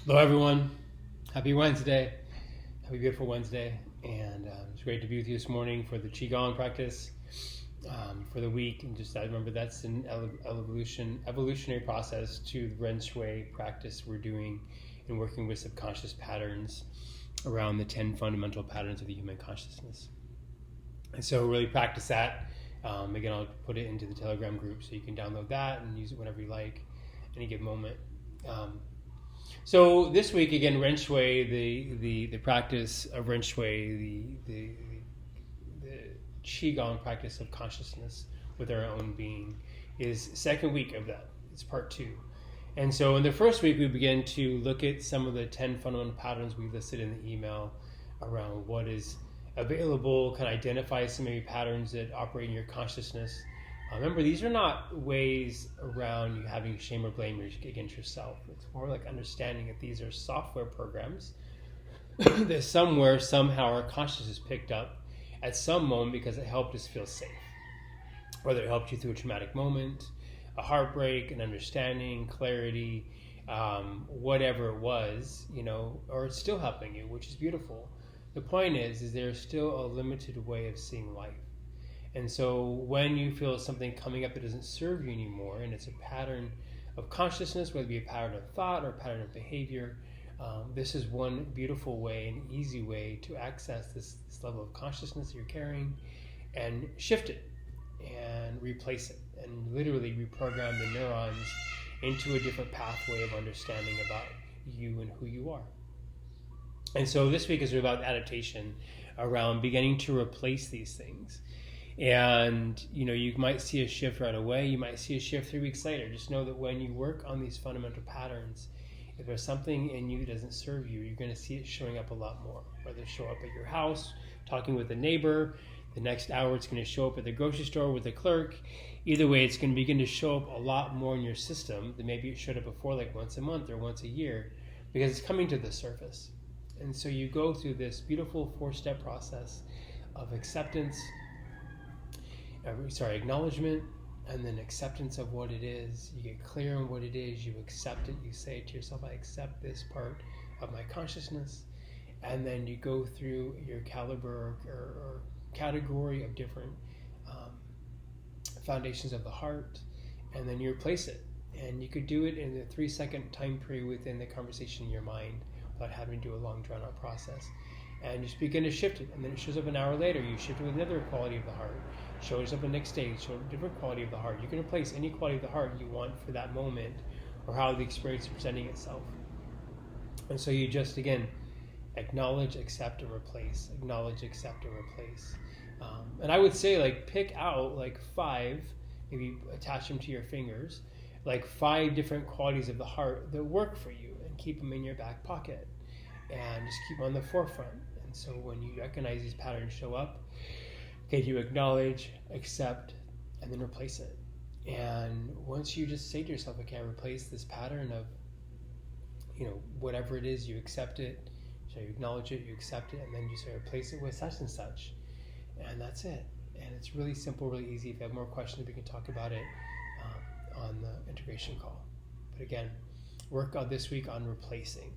Hello, everyone. Happy Wednesday. Happy beautiful Wednesday. And it's great to be with you this morning for the Qigong practice for the week. And just I remember that's an evolutionary process to the RENXUE practice we're doing in working with subconscious patterns around the 10 fundamental patterns of the human consciousness. And so really practice that. Again, I'll put it into the Telegram group so you can download that and use it whenever you like, any given moment. So this week, again, RENXUE, the practice of RENXUE, the Qigong practice of consciousness with our own being, is second week of that. It's part 2. And so in the first week, we begin to look at some of the 10 fundamental patterns we listed in the email around what is available, can identify some maybe patterns that operate in your consciousness. Remember, these are not ways around you having shame or blame against yourself. It's more like understanding that these are software programs that somewhere, somehow, our consciousness picked up at some moment because it helped us feel safe. Whether it helped you through a traumatic moment, a heartbreak, an understanding, clarity, whatever it was, or it's still helping you, which is beautiful. The point is there's still a limited way of seeing life. And so when you feel something coming up that doesn't serve you anymore, and it's a pattern of consciousness, whether it be a pattern of thought or a pattern of behavior, this is one beautiful way, an easy way to access this level of consciousness that you're carrying and shift it and replace it and literally reprogram the neurons into a different pathway of understanding about you and who you are. And so this week is about adaptation, around beginning to replace these things. And you might see a shift right away, you might see a shift 3 weeks later. Just know that when you work on these fundamental patterns, if there's something in you that doesn't serve you, you're going to see it showing up a lot more. Whether it show up at your house, talking with a neighbor, the next hour it's going to show up at the grocery store with the clerk. Either way, it's going to begin to show up a lot more in your system than maybe it showed up before, like once a month or once a year, because it's coming to the surface. And so you go through this beautiful 4-step process of acknowledgement, and then acceptance of what it is. You get clear on what it is, you accept it, you say to yourself, I accept this part of my consciousness. And then you go through your caliber or category of different foundations of the heart, and then you replace it. And you could do it in a 3-second time period within the conversation in your mind without having to do a long drawn-out process. And just begin to shift it, and then it shows up an hour later. You shift it with another quality of the heart. Shows up the next day, show a different quality of the heart. You can replace any quality of the heart you want for that moment or how the experience is presenting itself. And so you just, again, acknowledge, accept, and replace. Acknowledge, accept, and replace. And I would say, pick out 5, maybe attach them to your fingers, 5 different qualities of the heart that work for you, and keep them in your back pocket. And just keep them on the forefront. And so when you recognize these patterns show up, okay, you acknowledge, accept, and then replace it. And once you just say to yourself, okay, I replace this pattern of, whatever it is, you accept it, so you acknowledge it, you accept it, and then you say replace it with such and such. And that's it. And it's really simple, really easy. If you have more questions, we can talk about it on the integration call. But again, work on this week on replacing,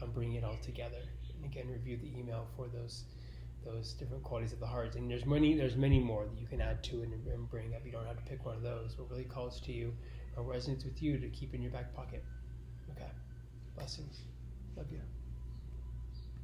on bringing it all together. And again, review the email for those different qualities of the heart. And there's many more that you can add to it and bring up. You don't have to pick one of those. What really calls to you or resonates with you to keep in your back pocket. Okay. Blessings. Love you.